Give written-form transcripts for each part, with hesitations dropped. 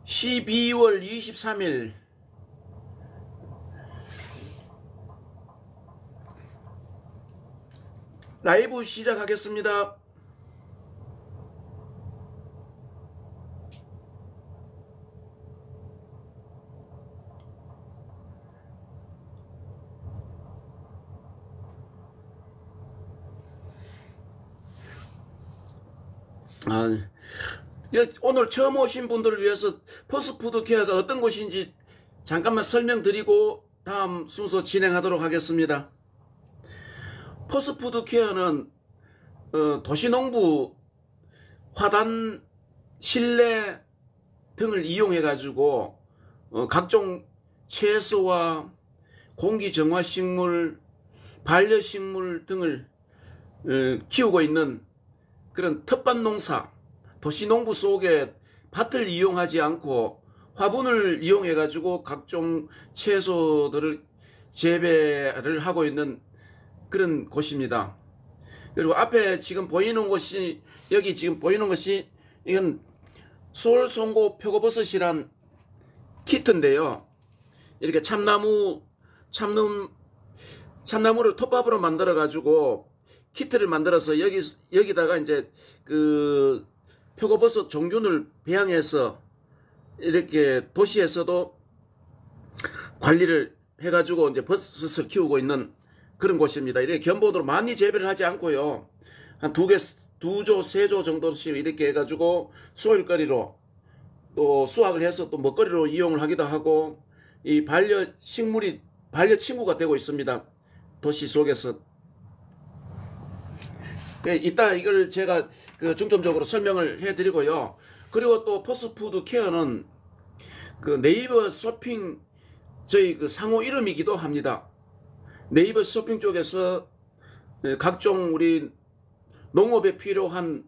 12월 23일 라이브 시작하겠습니다. 오늘 처음 오신 분들을 위해서 포스푸드 케어가 어떤 곳인지 잠깐만 설명드리고 다음 순서 진행하도록 하겠습니다. 포스푸드 케어는 도시농부 화단, 실내 등을 이용해 가지고 각종 채소와 공기정화식물, 반려식물 등을 키우고 있는 그런 텃밭농사, 도시농부 속에 밭을 이용하지 않고 화분을 이용해 가지고 각종 채소들을 재배를 하고 있는 그런 곳입니다. 그리고 앞에 지금 보이는 곳이, 여기 지금 보이는 것이 이건 솔송고 표고버섯이란 키트인데요. 이렇게 참나무를 톱밥으로 만들어 가지고 키트를 만들어서 여기다가 이제 그 표고버섯 종균을 배양해서 이렇게 도시에서도 관리를 해가지고 이제 버섯을 키우고 있는 그런 곳입니다. 이렇게 견본으로 많이 재배를 하지 않고요. 한 두 조, 세 조 정도씩 이렇게 해가지고 소일거리로 또 수확을 해서 또 먹거리로 이용을 하기도 하고 이 반려식물이 반려친구가 되고 있습니다. 도시 속에서. 이따 이걸 제가 중점적으로 설명을 해드리고요. 그리고 또 포스푸드 케어는 그 네이버 쇼핑 저희 그 상호 이름이기도 합니다. 네이버 쇼핑 쪽에서 각종 우리 농업에 필요한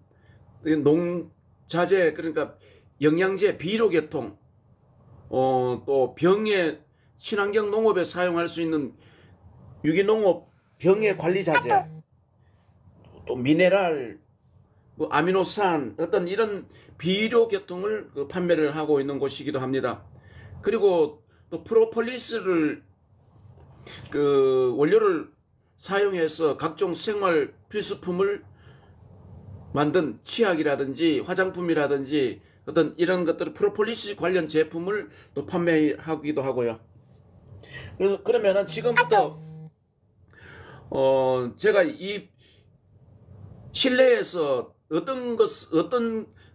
농자재, 그러니까 영양제, 비료계통, 또 병해 친환경 농업에 사용할 수 있는 유기농업 병해 관리 자재, 또 미네랄, 뭐 아미노산, 어떤 이런 비료 계통을 판매를 하고 있는 곳이기도 합니다. 그리고 또 프로폴리스를 원료를 사용해서 각종 생활 필수품을 만든 치약이라든지 화장품이라든지 어떤 이런 것들, 프로폴리스 관련 제품을 또 판매하기도 하고요. 그래서 그러면은 지금부터 제가 이 실내에서 어떤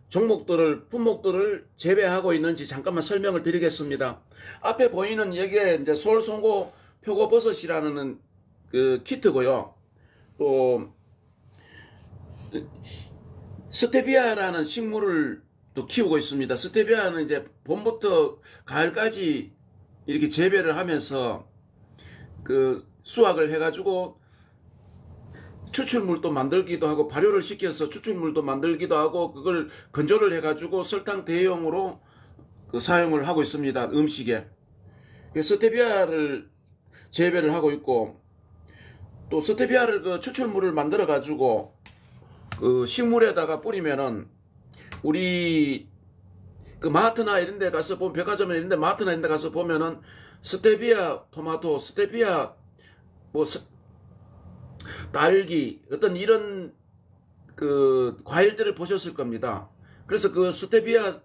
종목들을, 품목들을 재배하고 있는지 잠깐만 설명을 드리겠습니다. 앞에 보이는 여기에 이제 솔송고 표고버섯이라는 그 키트고요. 또 스테비아라는 식물을 또 키우고 있습니다. 스테비아는 이제 봄부터 가을까지 이렇게 재배를 하면서 수확을 해가지고 추출물도 만들기도 하고 발효를 시켜서 추출물도 만들기도 하고 그걸 건조를 해가지고 설탕 대용으로 사용을 하고 있습니다. 음식에. 스테비아를 재배를 하고 있고, 또 스테비아를 추출물을 만들어 가지고 식물에다가 뿌리면은 우리 마트나 이런 데 가서 보면, 백화점이나 이런 데, 마트나 이런 데 가서 보면은 스테비아 토마토, 스테비아 딸기, 어떤 이런 과일들을 보셨을 겁니다. 그래서 스테비아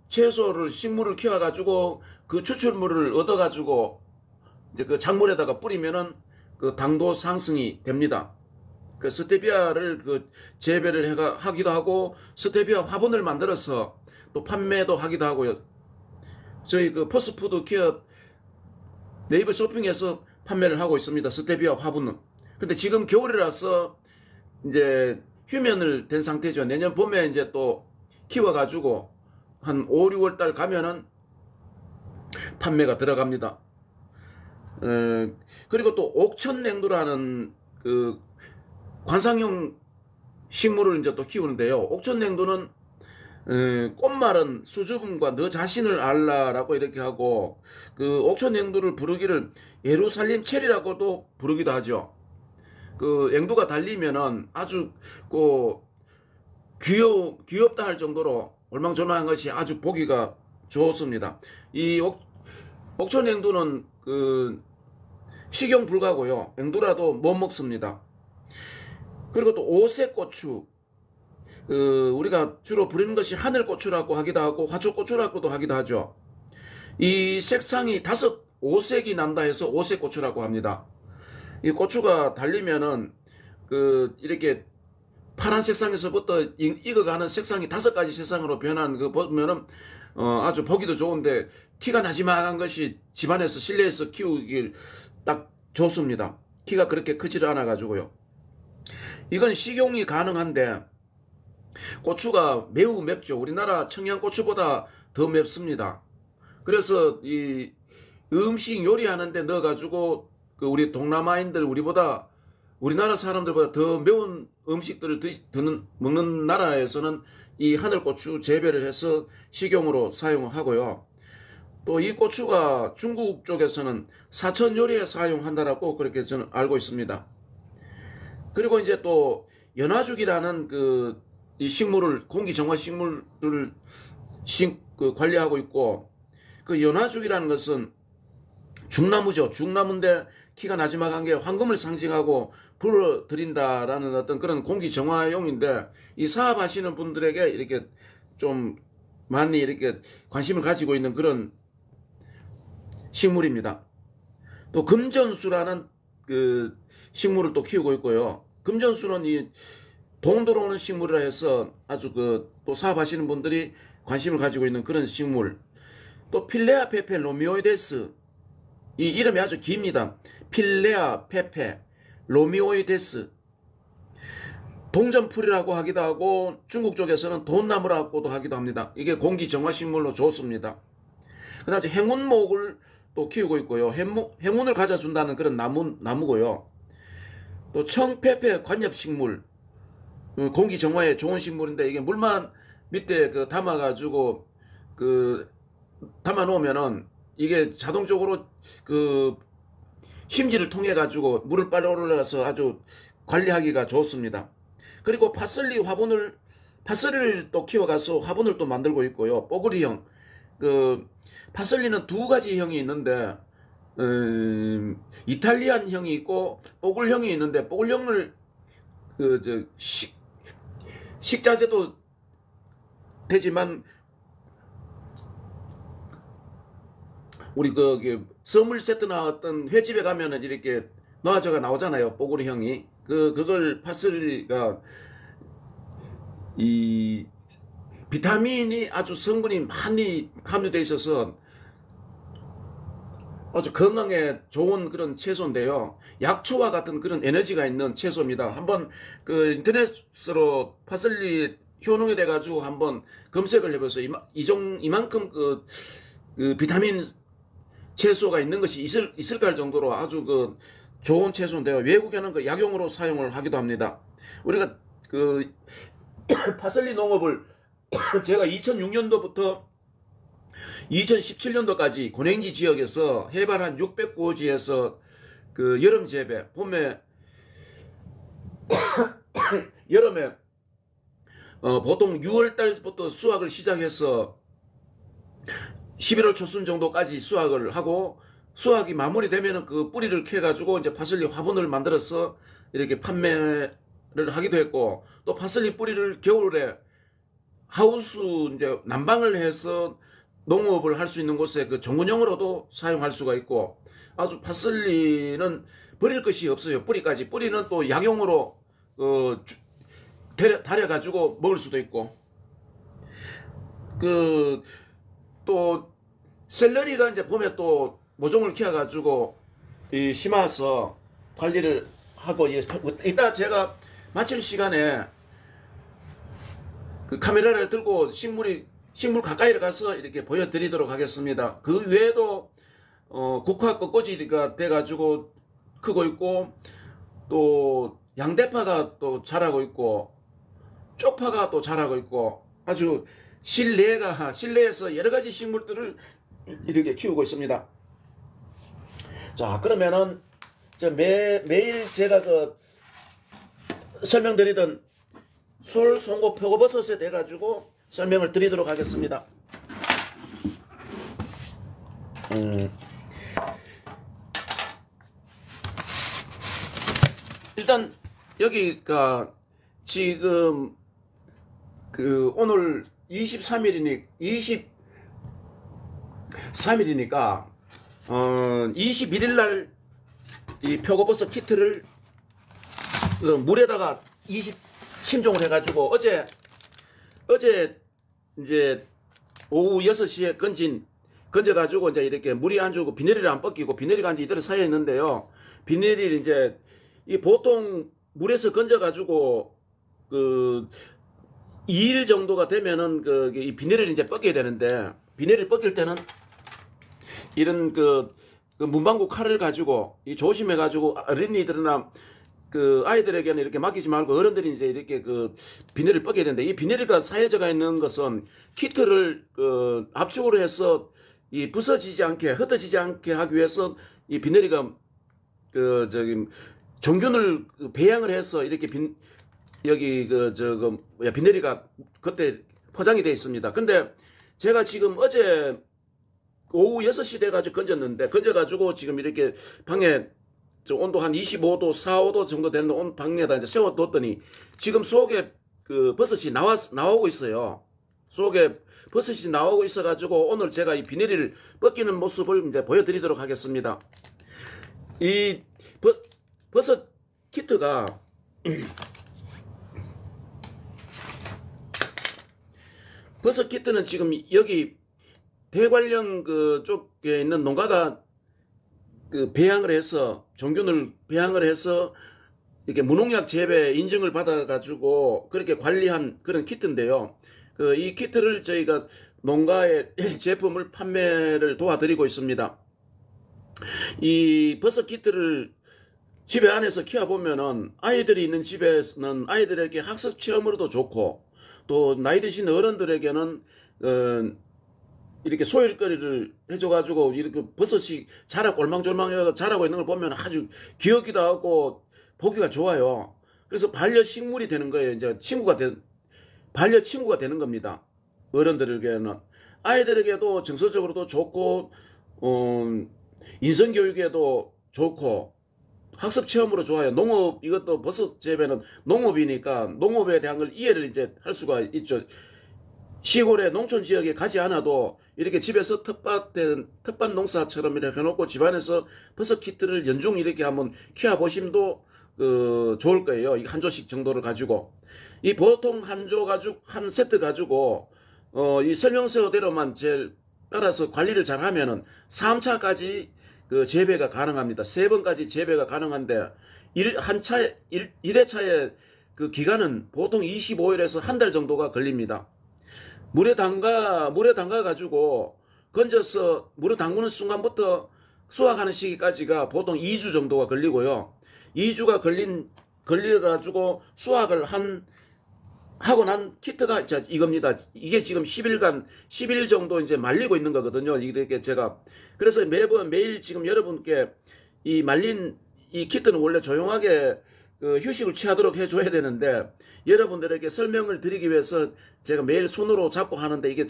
채소를, 식물을 키워가지고 그 추출물을 얻어가지고 이제 작물에다가 뿌리면은 당도 상승이 됩니다. 스테비아를 재배를 하기도 하고 스테비아 화분을 만들어서 또 판매도 하기도 하고요. 저희 포스푸드 케어 네이버 쇼핑에서 판매를 하고 있습니다. 스테비아 화분은. 근데 지금 겨울이라서 이제 휴면을 된 상태죠. 내년 봄에 이제 또 키워가지고 한 5, 6월 달 가면은 판매가 들어갑니다. 그리고 또 옥천냉두라는 관상용 식물을 이제 또 키우는데요. 옥천냉두는 꽃말은 수줍음과 너 자신을 알라라고 이렇게 하고, 옥천냉두를 부르기를 예루살렘 체리라고도 부르기도 하죠. 앵두가 달리면은 아주 귀엽다 할 정도로 얼망졸망한 것이 아주 보기가 좋습니다. 이 옥천 앵두는 그 식용 불가고요. 앵두라도 못 먹습니다. 그리고 또 오색고추, 우리가 주로 부리는 것이 하늘고추라고 하기도 하고 화초고추라고도 하기도 하죠. 이 색상이 오색이 난다 해서 오색고추라고 합니다. 이 고추가 달리면은 이렇게 파란 색상에서부터 익어가는 색상이 5가지 색상으로 변한 그 보면은 아주 보기도 좋은데 키가 나지막한 것이 집안에서 실내에서 키우기 딱 좋습니다. 키가 그렇게 크지를 않아 가지고요. 이건 식용이 가능한데 고추가 매우 맵죠. 우리나라 청양고추보다 더 맵습니다. 그래서 이 음식 요리하는데 넣어가지고 우리 동남아인들 우리나라 사람들보다 더 매운 음식들을 먹는 나라에서는 이 하늘고추 재배를 해서 식용으로 사용하고요. 또 이 고추가 중국 쪽에서는 사천 요리에 사용한다라고 그렇게 저는 알고 있습니다. 그리고 이제 또 연화죽이라는 이 식물을 공기정화 식물을 관리하고 있고, 그 연화죽이라는 것은 중나무죠. 중나무인데 키가 나지막한 게 황금을 상징하고 불어들인다라는 어떤 그런 공기정화용인데, 이 사업하시는 분들에게 이렇게 좀 많이 이렇게 관심을 가지고 있는 그런 식물입니다. 또 금전수라는 그 식물을 또 키우고 있고요. 금전수는 이 돈 들어오는 식물이라 해서 아주 또 사업하시는 분들이 관심을 가지고 있는 그런 식물. 또 필레아 페페 로미오이데스, 이 이름이 아주 깁니다. 필레아 페페 로미오이데스, 동전풀이라고 하기도 하고 중국 쪽에서는 돈나무라고도 하기도 합니다. 이게 공기정화식물로 좋습니다. 그 다음에 행운목을 또 키우고 있고요. 행운을 가져준다는 그런 나무고요. 또 청페페 관엽식물, 공기정화에 좋은 식물인데, 이게 물만 밑에 담아가지고 담아 놓으면은 이게 자동적으로 심지를 통해 가지고 물을 빨리 올라가서 아주 관리하기가 좋습니다. 그리고 파슬리를 또 키워가서 화분을 또 만들고 있고요. 뽀글이형, 파슬리는 2가지 형이 있는데 이탈리안형이 있고 뽀글형이 있는데, 뽀글형을 식자재도 되지만 우리 선물 세트나 어떤 횟집에 가면은 이렇게 노아저가 나오잖아요. 뽀글이형이. 그걸 파슬리가 이 비타민이 아주 성분이 많이 함유되어 있어서 아주 건강에 좋은 그런 채소인데요. 약초와 같은 그런 에너지가 있는 채소입니다. 한번 인터넷으로 파슬리 효능에 대해 가지고 한번 검색을 해보세요. 이만큼 비타민 채소가 있는 것이 있을까 할 정도로 아주 좋은 채소인데요. 외국에는 약용으로 사용을 하기도 합니다. 우리가 파슬리 농업을 제가 2006년도부터 2017년도까지 고랭지 지역에서 해발 한 600고지에서 여름 재배, 여름에 보통 6월달부터 수확을 시작해서 11월 초순 정도까지 수확을 하고, 수확이 마무리되면은 그 뿌리를 캐가지고 이제 파슬리 화분을 만들어서 이렇게 판매를 하기도 했고, 또 파슬리 뿌리를 겨울에 하우스 이제 난방을 해서 농업을 할 수 있는 곳에 전문용으로도 사용할 수가 있고, 아주 파슬리는 버릴 것이 없어요. 뿌리는 또 약용으로 달여가지고 먹을 수도 있고, 또 샐러리가 이제 봄에 또 모종을 키워가지고 심어서 관리를 하고, 이따 제가 마칠 시간에 카메라를 들고 식물 가까이를 가서 이렇게 보여드리도록 하겠습니다. 그 외에도 국화 꽃꽂이가 돼가지고 크고 있고, 또 양대파가 또 자라고 있고, 쪽파가 또 자라고 있고, 아주 실내에서 여러가지 식물들을 이렇게 키우고 있습니다. 자, 그러면은 매일 제가 설명드리던 솔, 송고, 표고버섯에 대해 가지고 설명을 드리도록 하겠습니다. 일단 여기가 지금 그 오늘 23일이니까 21일 날 이 표고버섯 키트를 물에다가 20침종을 해가지고 어제 이제 오후 6시에 건져가지고 이제 이렇게 물이 안 주고 비닐이 안 벗기고 비닐이 이제 이대로 쌓여 있는데요. 비닐이 이제 이 보통 물에서 건져가지고 그 2일 정도가 되면은 이 비닐을 이제 벗겨야 되는데, 비닐을 벗길 때는 이런 그 문방구 칼을 가지고 조심해 가지고 어린이들이나 그 아이들에게는 이렇게 맡기지 말고 어른들이 이제 이렇게 그 비닐을 벗겨야 되는데, 이 비닐가 쌓여져 있는 것은 키트를 압축으로 해서 이 부서지지 않게 흩어지지 않게 하기 위해서 이 비닐가 정균을 배양을 해서 이렇게 여기 비닐이가 그때 포장이 되어 있습니다. 근데 제가 지금 어제 오후 6시 돼가지고 건져가지고 지금 이렇게 방에 온도 한 25도, 4, 5도 정도 되는 방에다 이제 세워뒀더니 지금 속에 그 버섯이 나오고 있어요. 속에 버섯이 나오고 있어가지고 오늘 제가 이 비닐을 벗기는 모습을 이제 보여드리도록 하겠습니다. 이 버섯 키트가 버섯 키트는 지금 여기 대관령 그 쪽에 있는 농가가 그 배양을 해서 종균을 배양을 해서 이렇게 무농약 재배 인증을 받아가지고 그렇게 관리한 그런 키트인데요. 이 키트를 저희가 농가의 제품을 판매를 도와드리고 있습니다. 이 버섯 키트를 집에 안에서 키워보면은 아이들이 있는 집에서는 아이들에게 학습 체험으로도 좋고, 또 나이 드신 어른들에게는 이렇게 소일거리를 해줘가지고 이렇게 버섯이 꼴망졸망해서 자라고 있는 걸 보면 아주 귀엽기도 하고 보기가 좋아요. 그래서 반려식물이 되는 거예요. 이제 반려친구가 되는 겁니다. 어른들에게는. 아이들에게도 정서적으로도 좋고, 인성교육에도 좋고, 학습 체험으로 좋아요. 이것도 버섯 재배는 농업이니까 농업에 대한 걸 이해를 이제 할 수가 있죠. 시골의 농촌 지역에 가지 않아도 이렇게 집에서 텃밭 농사처럼 이렇게 해놓고 집안에서 버섯 키트를 연중 이렇게 한번 키워보심도 좋을 거예요. 이 한 조씩 정도를 가지고. 이 보통 한 세트 가지고, 이 설명서대로만 따라서 관리를 잘 하면은 3차까지 재배가 가능합니다. 3번까지 재배가 가능한데, 1회차의 그 기간은 보통 25일에서 한 달 정도가 걸립니다. 물에 담가 가지고 건져서 물에 담그는 순간부터 수확하는 시기까지가 보통 2주 정도가 걸리고요. 2주가 걸려가지고 수확을 하고 난 키트가 이겁니다. 이게 지금 10일 정도 이제 말리고 있는 거거든요. 이렇게 그래서 매일 지금 여러분께 이 말린 이 키트는 원래 조용하게 휴식을 취하도록 해줘야 되는데, 여러분들에게 설명을 드리기 위해서 제가 매일 손으로 잡고 하는데, 이게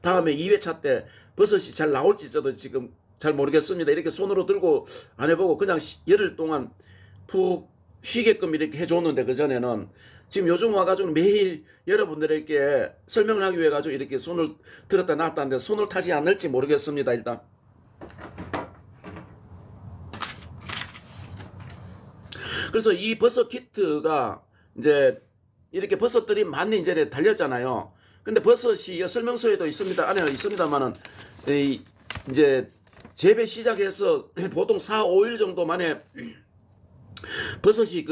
다음에 2회차 때 버섯이 잘 나올지 저도 지금 잘 모르겠습니다. 이렇게 손으로 들고 안 해보고 그냥 열흘 동안 푹 쉬게끔 이렇게 해줬는데, 그전에는 지금 요즘 와가지고 매일 여러분들에게 설명을 하기 위해 가지고 이렇게 손을 들었다 놨다 하는데 손을 타지 않을지 모르겠습니다. 일단 그래서 이 버섯 키트가 이제 이렇게 버섯들이 많이 이제 달렸잖아요. 근데 버섯이 설명서에도 있습니다. 안에 있습니다만은 이제 재배 시작해서 보통 4, 5일 정도 만에 버섯이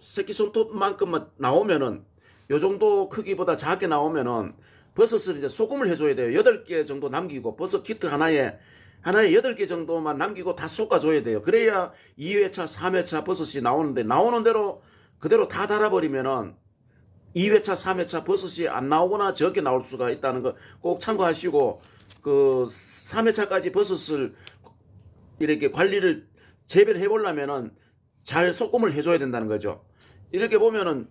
새끼 손톱만큼만 나오면은, 요 정도 크기보다 작게 나오면은 버섯을 이제 소금을 해줘야 돼요. 8개 정도 남기고, 버섯 키트 하나에 8개 정도만 남기고 다 솎아줘야 돼요. 그래야 2회차, 3회차 버섯이 나오는 대로 그대로 다 달아버리면은 2회차, 3회차 버섯이 안 나오거나 적게 나올 수가 있다는 거 꼭 참고하시고, 3회차까지 버섯을 이렇게 관리를 재배를 해보려면은 잘 소금을 해줘야 된다는 거죠. 이렇게 보면은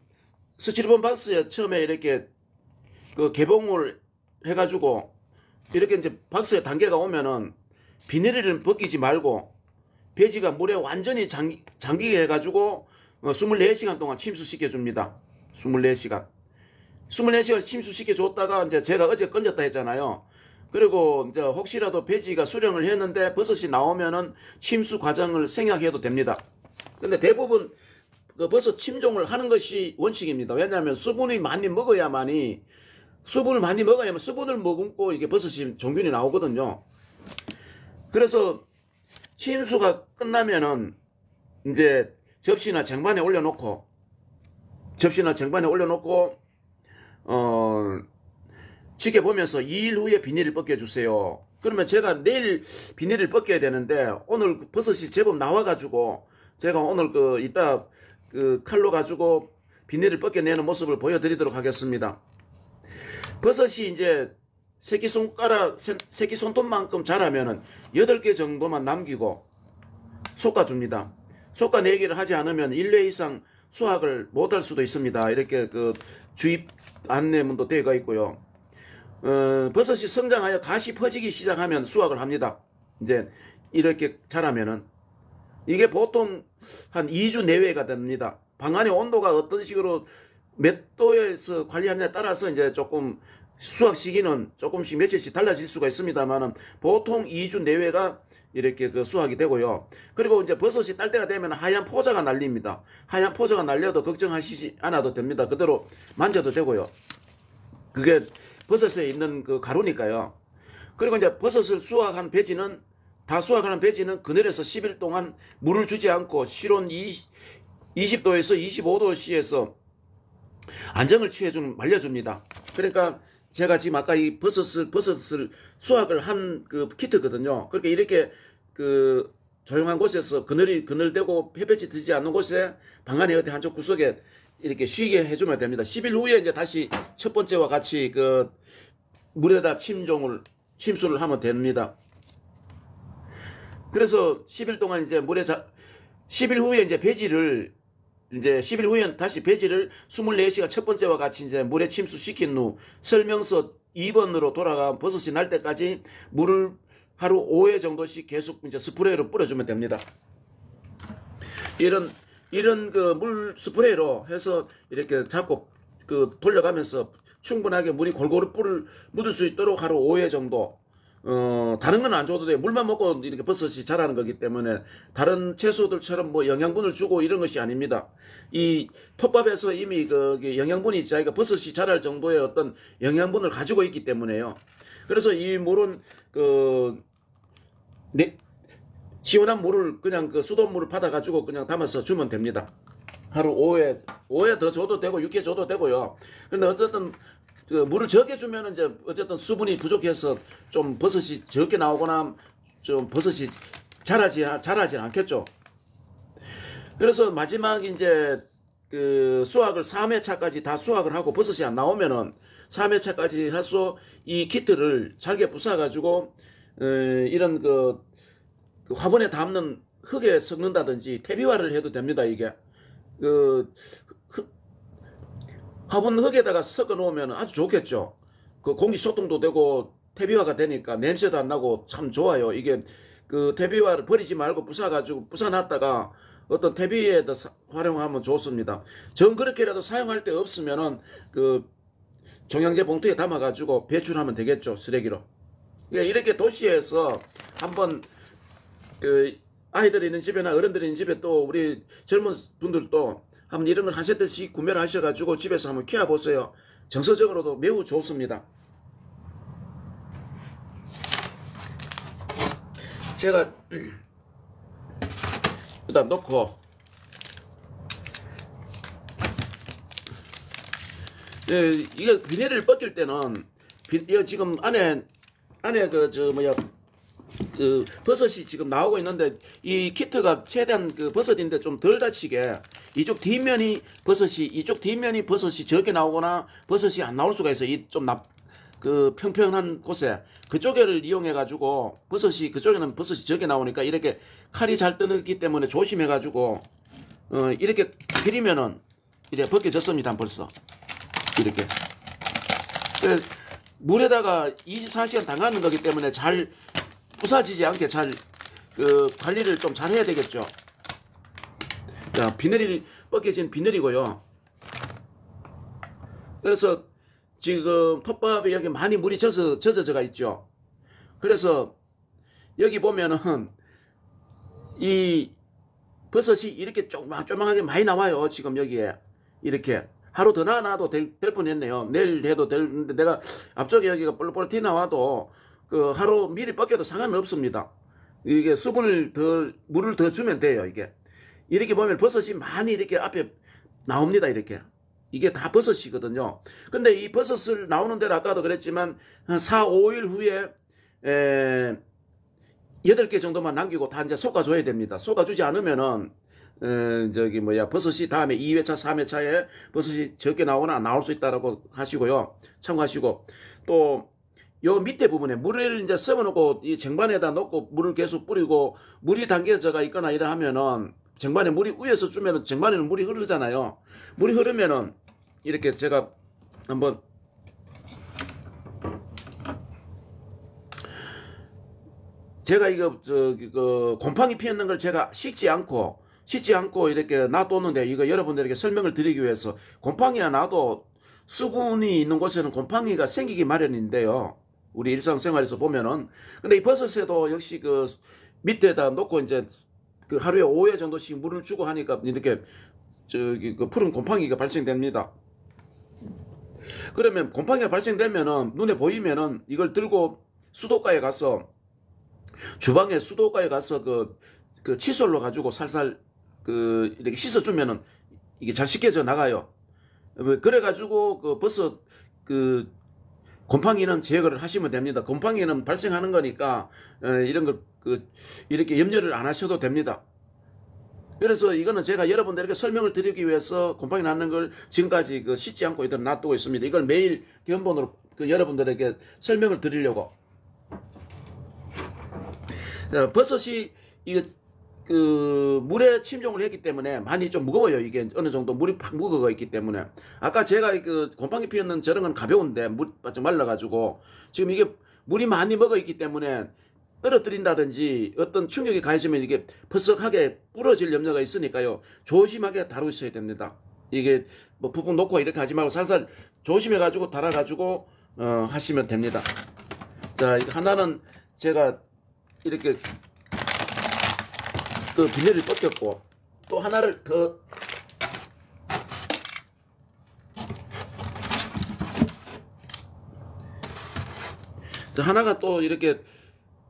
스티로폼 박스에 처음에 이렇게 개봉을 해가지고 이렇게 이제 박스에 단계가 오면은 비닐을 벗기지 말고 배지가 물에 완전히 잠기게 해가지고 24시간 동안 침수시켜 줍니다. 24시간. 24시간 침수시켜 줬다가 이제 제가 어제 건졌다 했잖아요. 그리고 이제 혹시라도 배지가 수령을 했는데 버섯이 나오면은 침수 과정을 생략해도 됩니다. 근데 대부분 그 버섯 침종을 하는 것이 원칙입니다. 왜냐하면 수분을 많이 먹어야만 수분을 머금고 이게 버섯이 종균이 나오거든요. 그래서 침수가 끝나면은 이제 접시나 쟁반에 올려놓고 지켜보면서 2일 후에 비닐을 벗겨주세요. 그러면 제가 내일 비닐을 벗겨야 되는데 오늘 버섯이 제법 나와가지고 제가 오늘 이따 칼로 가지고 비닐을 벗겨내는 모습을 보여드리도록 하겠습니다. 버섯이 이제 새끼손톱만큼 자라면은 8개 정도만 남기고 솎아줍니다. 솎아내기를 하지 않으면 1회 이상 수확을 못할 수도 있습니다. 이렇게 주입 안내문도 되어 있고요. 버섯이 성장하여 가시 퍼지기 시작하면 수확을 합니다. 이제 이렇게 자라면은 이게 보통 한 2주 내외가 됩니다. 방 안의 온도가 어떤 식으로 몇 도에서 관리하느냐에 따라서 이제 조금 수확 시기는 조금씩 며칠씩 달라질 수가 있습니다만은 보통 2주 내외가 이렇게 수확이 되고요. 그리고 이제 버섯이 딸 때가 되면 하얀 포자가 날립니다. 하얀 포자가 날려도 걱정하시지 않아도 됩니다. 그대로 만져도 되고요. 그게 버섯에 있는 가루니까요. 그리고 이제 버섯을 수확한 배지는 그늘에서 10일 동안 물을 주지 않고 실온 20도에서 25도씨에서 안정을 말려줍니다. 그러니까 제가 지금 아까 이 버섯을 수확을 한 키트거든요. 그러니까 이렇게 조용한 곳에서 그늘되고 햇볕이 들지 않는 곳에 방 안에 어디 한쪽 구석에 이렇게 쉬게 해주면 됩니다. 10일 후에 이제 다시 첫 번째와 같이 물에다 침수를 하면 됩니다. 그래서 10일 동안 이제 10일 후에 이제 10일 후엔 다시 배지를 24시간 첫 번째와 같이 이제 물에 침수시킨 후 설명서 2번으로 돌아가 버섯이 날 때까지 물을 하루 5회 정도씩 계속 이제 스프레이로 뿌려주면 됩니다. 이런 물 스프레이로 해서 이렇게 자꾸 돌려가면서 충분하게 물이 골고루 묻을 수 있도록 하루 5회 정도. 다른 건 안 줘도 돼요. 물만 먹고 이렇게 버섯이 자라는 거기 때문에 다른 채소들처럼 영양분을 주고 이런 것이 아닙니다. 이 톱밥에서 이미 영양분이 자기가 버섯이 자랄 정도의 어떤 영양분을 가지고 있기 때문에요. 그래서 이 물은 시원한 물을 그냥 수돗물을 받아가지고 그냥 담아서 주면 됩니다. 하루 5회 더 줘도 되고 6회 줘도 되고요. 근데 어쨌든 물을 적게 주면 이제 어쨌든 수분이 부족해서 좀 버섯이 적게 나오거나 좀 버섯이 자라지 않겠죠. 그래서 마지막 이제 수확을 3회차까지 다 수확을 하고 버섯이 안 나오면은 3회차까지 해서 이 키트를 잘게 부숴가지고 이런 화분에 담는 흙에 섞는다든지 퇴비화를 해도 됩니다. 이게 화분 흙에다가 섞어 놓으면 아주 좋겠죠. 공기 소통도 되고 퇴비화가 되니까 냄새도 안 나고 참 좋아요. 이게 퇴비화를 버리지 말고 부숴놨다가 어떤 퇴비에다 활용하면 좋습니다. 전 그렇게라도 사용할 데 없으면은 종량제 봉투에 담아가지고 배출하면 되겠죠. 쓰레기로. 이렇게 도시에서 한번 아이들이 있는 집에나 어른들이 있는 집에 또 우리 젊은 분들도 한번 이런 걸 한 세트씩 구매를 하셔가지고 집에서 한번 키워보세요. 정서적으로도 매우 좋습니다. 제가 일단 넣고 이거 비닐을 벗길 때는 이거 지금 안에 버섯이 지금 나오고 있는데 이 키트가 최대한 버섯인데 좀 덜 다치게 이쪽 뒷면이 버섯이 적게 나오거나 버섯이 안 나올 수가 있어요. 이 좀 평평한 곳에 그쪽을 이용해 가지고 그쪽에는 버섯이 적게 나오니까 이렇게 칼이 잘 뜨기 때문에 조심해 가지고 이렇게 비리면은 이렇게 벗겨졌습니다. 벌써 이렇게 물에다가 24시간 담가는 거기 때문에 잘 부사지지 않게 잘 관리를 좀 잘 해야 되겠죠. 자, 비늘이 벗겨진 비늘이고요. 그래서 지금 톱밥에 여기 많이 물이 젖어져가 있죠. 그래서 여기 보면은 이 버섯이 이렇게 조그맣게 많이 나와요. 지금 여기에 이렇게 하루 더 놔도 될 뻔했네요. 내일 해도 되는데 내가 앞쪽에 여기가 볼볼 티 나와도 그 하루 미리 벗겨도 상관은 없습니다. 이게 물을 더 주면 돼요. 이게 이렇게 보면 버섯이 많이 이렇게 앞에 나옵니다. 이렇게 이게 다 버섯이거든요. 근데 이 버섯을 나오는 데는 아까도 그랬지만 한 4, 5일 후에 8개 정도만 남기고 다 이제 솎아줘야 됩니다. 솎아주지 않으면은 버섯이 다음에 2회차, 3회차에 버섯이 적게 나오거나 나올 수 있다라고 하시고요. 참고하시고, 또, 요 밑에 부분에 물을 이제 썰어놓고 이 쟁반에다 넣고 물을 계속 뿌리고 물이 담겨져가 있거나 이래 하면은 쟁반에 물이 위에서 주면은 쟁반에는 물이 흐르잖아요. 물이 흐르면은 이렇게 제가 한번 제가 이거 곰팡이 피었는 걸 제가 씻지 않고 이렇게 놔뒀는데 이거 여러분들에게 설명을 드리기 위해서 곰팡이가 나도 수분이 있는 곳에는 곰팡이가 생기기 마련인데요. 우리 일상생활에서 보면은 근데 이 버섯에도 역시 그 밑에다 놓고 이제 그 하루에 5회 정도씩 물을 주고 하니까 이렇게 그 푸른 곰팡이가 발생됩니다. 그러면 곰팡이가 발생되면은 눈에 보이면은 이걸 들고 수도가에 가서 주방에 수도가에 가서 그 칫솔로 가지고 살살 이렇게 씻어주면은 이게 잘 씻겨져 나가요. 그래가지고 그 버섯 곰팡이는 제거를 하시면 됩니다. 곰팡이는 발생하는 거니까 이런 걸 이렇게 염려를 안 하셔도 됩니다. 그래서 이거는 제가 여러분들에게 설명을 드리기 위해서 곰팡이 나는 걸 지금까지 씻지 않고 이대로 놔두고 있습니다. 이걸 매일 견본으로 여러분들에게 설명을 드리려고. 버섯이 물에 침종을 했기 때문에 많이 좀 무거워요. 이게 어느 정도 물이 팍 묵어가 있기 때문에. 아까 제가 곰팡이 피었는 저런 건 가벼운데 물이 바짝 말라가지고 지금 이게 물이 많이 먹어 있기 때문에 떨어뜨린다든지 어떤 충격이 가해지면 이게 퍼석하게 부러질 염려가 있으니까요. 조심하게 다루셔야 됩니다. 이게 뭐 푹푹 놓고 이렇게 하지 말고 살살 조심해가지고 달아가지고 하시면 됩니다. 자, 하나는 제가 이렇게 비닐을 벗겼고 또 하나를 더 하나가 또 이렇게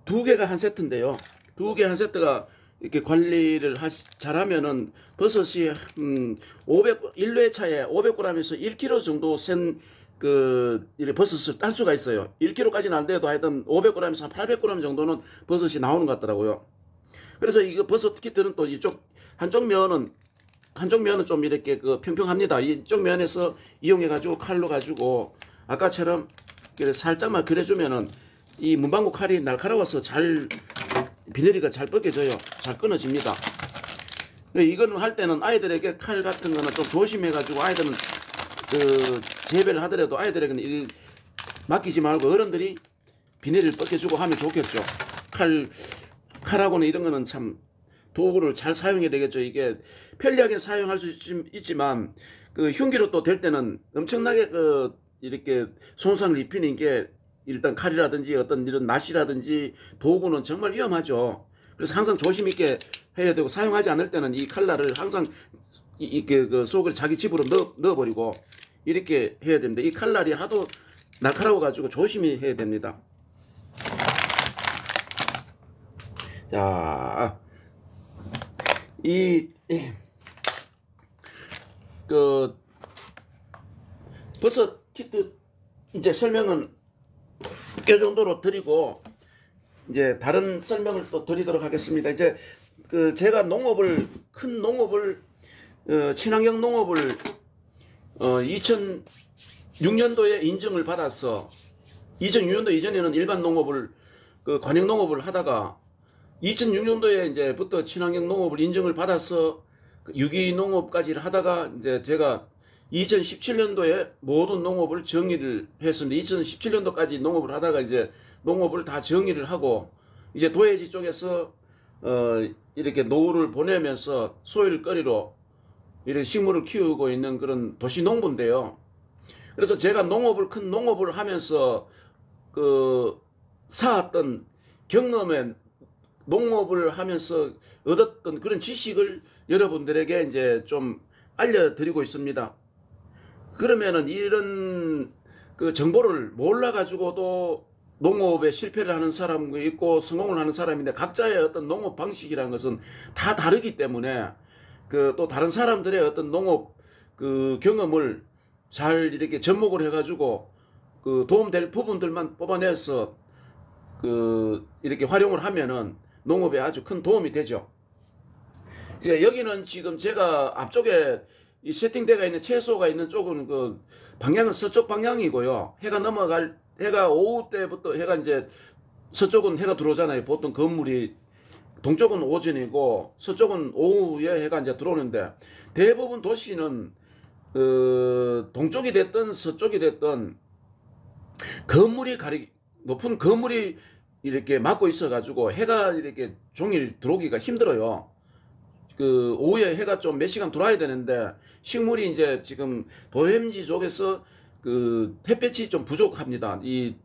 2개가 한 세트인데요. 2개 한 세트가 이렇게 관리를 잘하면은 버섯이 1회차에 500g에서 1kg 정도 센 이렇게 버섯을 딸 수가 있어요. 1kg까지는 안 돼도 하여튼 500g에서 한 800g 정도는 버섯이 나오는 것 같더라고요. 그래서 이거 버섯 키트는 또 한쪽 면은 좀 이렇게 평평합니다. 이쪽 면에서 이용해가지고 칼로 가지고 아까처럼 살짝만 그려주면은 이 문방구 칼이 날카로워서 비닐이가 잘 벗겨져요. 잘 끊어집니다. 이거는 할 때는 아이들에게 칼 같은 거는 좀 조심해가지고 아이들은 재배를 하더라도 아이들에게는 맡기지 말고 어른들이 비닐을 벗겨주고 하면 좋겠죠. 칼하고는 이런 거는 참 도구를 잘 사용해야 되겠죠. 이게 편리하게 사용할 수 있지만 흉기로 또 될 때는 엄청나게 이렇게 손상을 입히는 게 일단 칼이라든지 어떤 이런 낫이라든지 도구는 정말 위험하죠. 그래서 항상 조심 있게 해야 되고 사용하지 않을 때는 이 칼날을 항상 속을 자기 집으로 넣어버리고 이렇게 해야 됩니다. 이 칼날이 하도 날카로워 가지고 조심히 해야 됩니다. 자, 버섯 키트 이제 설명은 이 정도로 드리고 이제 다른 설명을 또 드리도록 하겠습니다. 이제 제가 큰 농업을 친환경 농업을 2006년도에 인증을 받아서 2006년도 이전에는 일반 농업을 관영 농업을 하다가 2006년도에 이제부터 친환경 농업을 인증을 받아서 유기농업까지 하다가 이제 제가 2017년도에 모든 농업을 정리를 했습니다. 2017년도까지 농업을 하다가 이제 농업을 다 정리를 하고 이제 도해지 쪽에서 이렇게 노후를 보내면서 소일거리로 이렇게 식물을 키우고 있는 그런 도시 농부인데요. 그래서 제가 큰 농업을 하면서 쌓았던 경험에 농업을 하면서 얻었던 그런 지식을 여러분들에게 이제 좀 알려드리고 있습니다. 그러면은 이런 정보를 몰라가지고도 농업에 실패를 하는 사람도 있고 성공을 하는 사람인데, 각자의 어떤 농업 방식이라는 것은 다 다르기 때문에 또 다른 사람들의 어떤 농업 경험을 잘 이렇게 접목을 해가지고 도움될 부분들만 뽑아내서 이렇게 활용을 하면은 농업에 아주 큰 도움이 되죠. 이제 여기는 지금 제가 앞쪽에 이 세팅되어 있는 채소가 있는 쪽은 방향은 서쪽 방향이고요. 해가 오후 때부터 해가 이제 서쪽은 해가 들어오잖아요. 보통 건물이 동쪽은 오전이고 서쪽은 오후에 해가 이제 들어오는데, 대부분 도시는 동쪽이 됐든 서쪽이 됐든 높은 건물이 이렇게 막고 있어 가지고 해가 이렇게 종일 들어오기가 힘들어요. 오후에 해가 좀 몇 시간 들어와야 되는데, 식물이 이제 지금 도햄지 쪽에서 햇볕이 좀 부족합니다. 이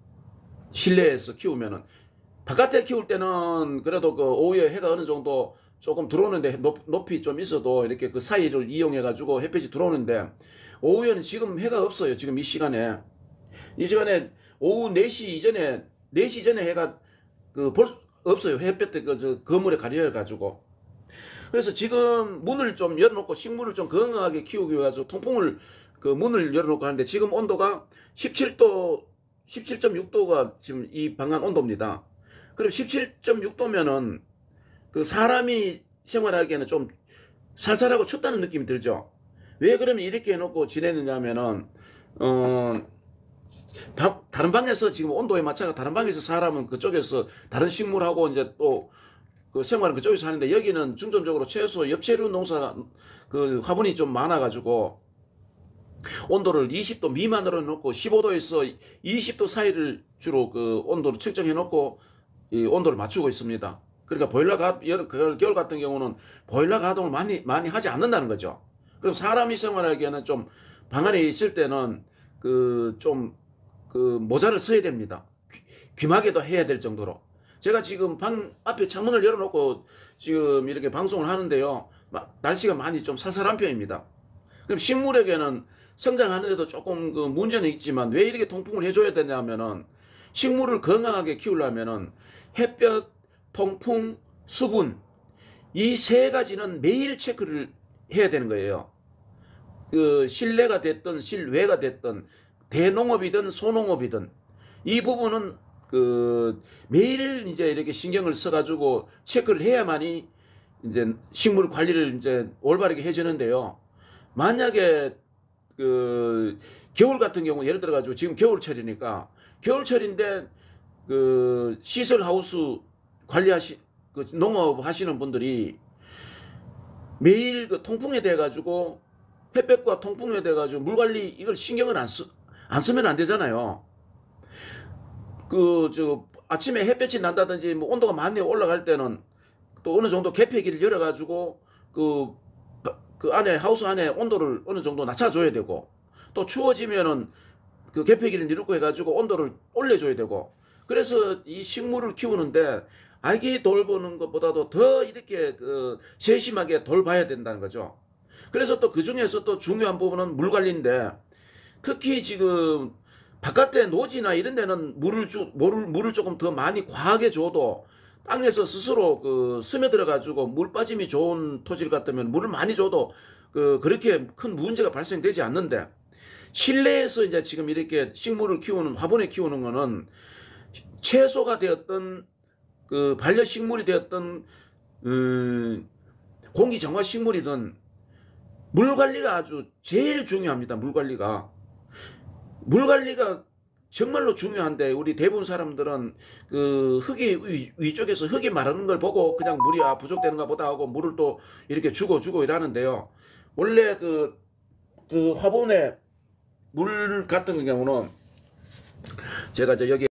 실내에서 키우면은. 바깥에 키울 때는 그래도 오후에 해가 어느 정도 조금 들어오는데, 높이 좀 있어도 이렇게 그 사이를 이용해 가지고 햇볕이 들어오는데, 오후에는 지금 해가 없어요. 지금 이 시간에 오후 4시 전에 해가 없어요. 햇볕 때 건물에 가려져 가지고. 그래서 지금 문을 좀 열어놓고 식물을 좀 건강하게 키우기 위해서 통풍을 문을 열어놓고 하는데, 지금 온도가 17.6도가 지금 이 방안 온도입니다. 그럼 17.6도면은 사람이 생활하기에는 좀 살살하고 춥다는 느낌이 들죠. 왜 그러면 이렇게 해놓고 지내느냐면은 다른 방에서 지금 온도에 맞춰가 다른 방에서 사람은 그쪽에서 다른 식물하고 이제 또 생활은 그쪽에서 하는데, 여기는 중점적으로 채소, 엽채류 농사 화분이 좀 많아가지고 온도를 20도 미만으로 놓고 15도에서 20도 사이를 주로 온도를 측정해 놓고 이 온도를 맞추고 있습니다. 그러니까 겨울 같은 경우는 보일러 가동을 많이 하지 않는다는 거죠. 그럼 사람이 생활하기에는 좀 방 안에 있을 때는 모자를 써야 됩니다. 귀마개도 해야 될 정도로. 제가 지금 방 앞에 창문을 열어놓고 지금 이렇게 방송을 하는데요. 날씨가 많이 좀 살살한 편입니다. 그럼 식물에게는 성장하는데도 조금 문제는 있지만, 왜 이렇게 통풍을 해줘야 되냐면은, 식물을 건강하게 키우려면은 햇볕, 통풍, 수분, 이 세 가지는 매일 체크를 해야 되는 거예요. 실내가 됐든 실외가 됐든 대농업이든 소농업이든 이 부분은 매일 이제 이렇게 신경을 써가지고 체크를 해야만이 이제 식물 관리를 이제 올바르게 해주는데요. 만약에 겨울 같은 경우 예를 들어가지고 지금 겨울철이니까, 겨울철인데 시설 하우스 농업 하시는 분들이 매일 통풍에 대해 가지고 햇볕과 통풍에 대해 가지고 물 관리 이걸 신경을 안 쓰면 안 되잖아요. 아침에 햇볕이 난다든지 온도가 많이 올라갈 때는 또 어느 정도 개폐기를 열어가지고 하우스 안에 온도를 어느 정도 낮춰줘야 되고, 또 추워지면은 개폐기를 이루고 해가지고 온도를 올려줘야 되고, 그래서 이 식물을 키우는데 아기 돌보는 것보다도 더 이렇게 세심하게 돌봐야 된다는 거죠. 그래서 또 그 중에서 또 중요한 부분은 물 관리인데, 특히 지금 바깥에 노지나 이런 데는 물을 조금 더 많이 과하게 줘도 땅에서 스스로 스며들어 가지고 물 빠짐이 좋은 토질 같으면 물을 많이 줘도 그렇게 큰 문제가 발생되지 않는데, 실내에서 이제 지금 이렇게 식물을 키우는, 화분에 키우는 거는 채소가 되었던 반려식물이 되었던 공기정화 식물이든 물 관리가 아주 제일 중요합니다. 물 관리가 정말로 중요한데, 우리 대부분 사람들은 흙이 위쪽에서 흙이 마르는 걸 보고 그냥 물이 부족되는가 보다 하고 물을 또 이렇게 주고 이러는데요. 원래 화분에 물 같은 경우는 제가 여기